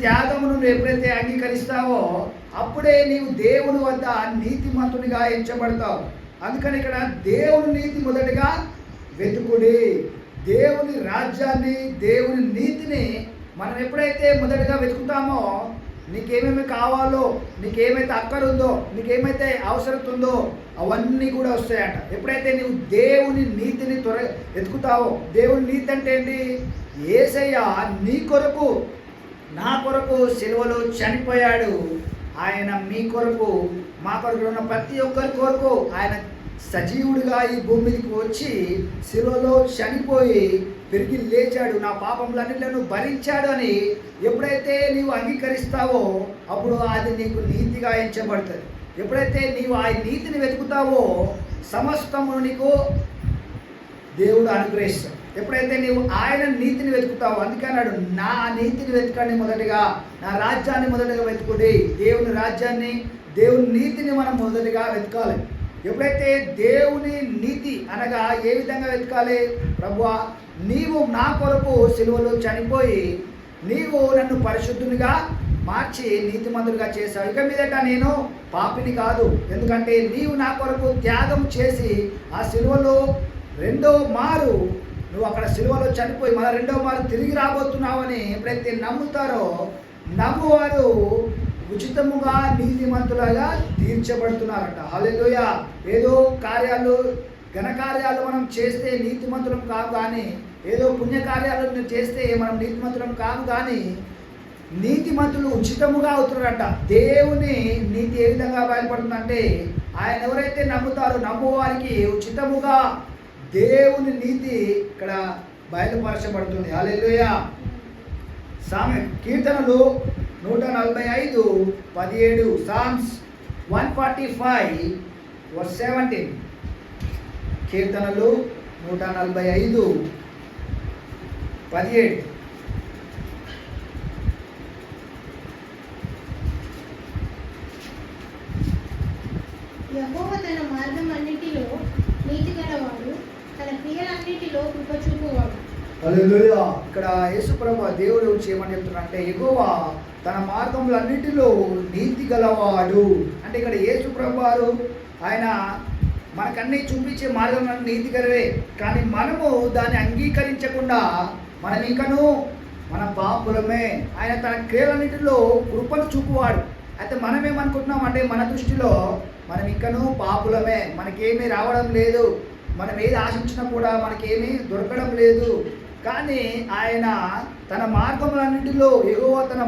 త్యాగమును నువ్వు ఎప్పుడైతే అంగీకరిస్తావో అప్పుడే నీవు దేవుని వద్ద నీతిమంతునిగా ఎంచబడతావు. అందుకని ఇక్కడ దేవుని నీతి మొదటిగా వెతుకుడి. దేవుని రాజ్యాన్ని, దేవుని నీతిని మనం ఎప్పుడైతే మొదటిగా వెతుకుతామో నీకేమేమి కావాలో, నీకేమైతే అక్కరుందో, నీకేమైతే అవసరం ఉందో అవన్నీ కూడా వస్తాయట. ఎప్పుడైతే నీవు దేవుని నీతిని వెతుకుతావో, దేవుని నీతి అంటే ఏంటి? యేసయ్య నీ కొరకు, నా కొరకు సిలువలో చనిపోయాడు. ఆయన మీ కొరకు, మా కొరకు ఉన్న ప్రతి ఒక్కరి కొరకు ఆయన సజీవుడిగా ఈ భూమికి వచ్చి సిలువలో చనిపోయి తిరిగి లేచాడు, నా పాపములన్నిటిని భరించాడు అని ఎప్పుడైతే నీవు అంగీకరిస్తావో అప్పుడు అది నీకు నీతిగా ఎంచబడుతుంది. ఎప్పుడైతే నీవు ఆ నీతిని వెతుకుతావో సమస్తము నీకు దేవుడు అనుగ్రహిస్తాడు. ఎప్పుడైతే నీవు ఆయన నీతిని వెతుకుతావో, అందుకన్నాడు నా నీతిని వెతకండి మొదటిగా, నా రాజ్యాన్ని మొదటిగా వెతుకుడి. దేవుని రాజ్యాన్ని, దేవుని నీతిని మనం మొదటిగా వెతకాలి. ఎప్పుడైతే దేవుని నీతి అనగా ఏ విధంగా వెతకాలి? ప్రభువా, నీవు నా కొరకు సిలువలో చనిపోయి నీవు నన్ను పరిశుద్ధునిగా మార్చి నీతిమంతుడిగా చేశావు. ఇక మీదట నేను పాపిని కాదు, ఎందుకంటే నీవు నా కొరకు త్యాగం చేసి ఆ సిలువలో రెండో మారు నువ్వు అక్కడ సిలువలో చనిపోయి మళ్ళీ రెండో మారు తిరిగి రాబోతున్నావని ఎప్పుడైతే నమ్ముతారో నమ్మువారు ఉచితముగా నీతిమంతులుగా తీర్చబడుతున్నారట. హల్లెలూయా. ఏదో కార్యాలు, ఘనకార్యాలు మనం చేస్తే నీతిమంతులం కాదు, కానీ ఏదో పుణ్యకార్యాలు చేస్తే మనం నీతిమంతులం కాదు, కానీ నీతిమంతులు ఉచితముగా అవుతున్నారట. దేవుని నీతి ఏ విధంగా బయలుపడుతుందంటే ఆయన ఎవరైతే నమ్ముతారో నమ్మువారికి ఉచితముగా దేవుని నీతి ఇక్కడ బయలుపరచబడుతుంది. హల్లెలూయా. కీర్తనలు 145:17, సామ్స్ 145:17. కీర్తనలు 145:17. యెహోవా తన మార్గమన్నిటిలో నీతి గలవాడు, తన క్రియలన్నిటిలో కృప చూపువాడు. హల్లెలూయా. ఇక్కడ యేసుప్రభు దేవుడు చేయమని చెప్తున్నారంటే యెహోవా తన మార్గములన్నిటిలో నీతి గలవాడు. అంటే ఇక్కడ యేసుప్రభు వారు ఆయన మనకన్నీ చూపించే మార్గం నీతి గలవే, కానీ మనము దాన్ని అంగీకరించకుండా మనం ఇంకను మన పాపులమే. ఆయన తన క్రియలన్నిటిలో కృపను చూపువాడు. అయితే మనం ఏమనుకుంటున్నాం అంటే మన దృష్టిలో మనం ఇంకను పాపులమే, మనకేమీ రావడం లేదు, మనం ఏది ఆశించినా కూడా మనకేమీ దొరకడం లేదు. కానీ ఆయన తన మార్గములన్నిటిలో యెహోవా తన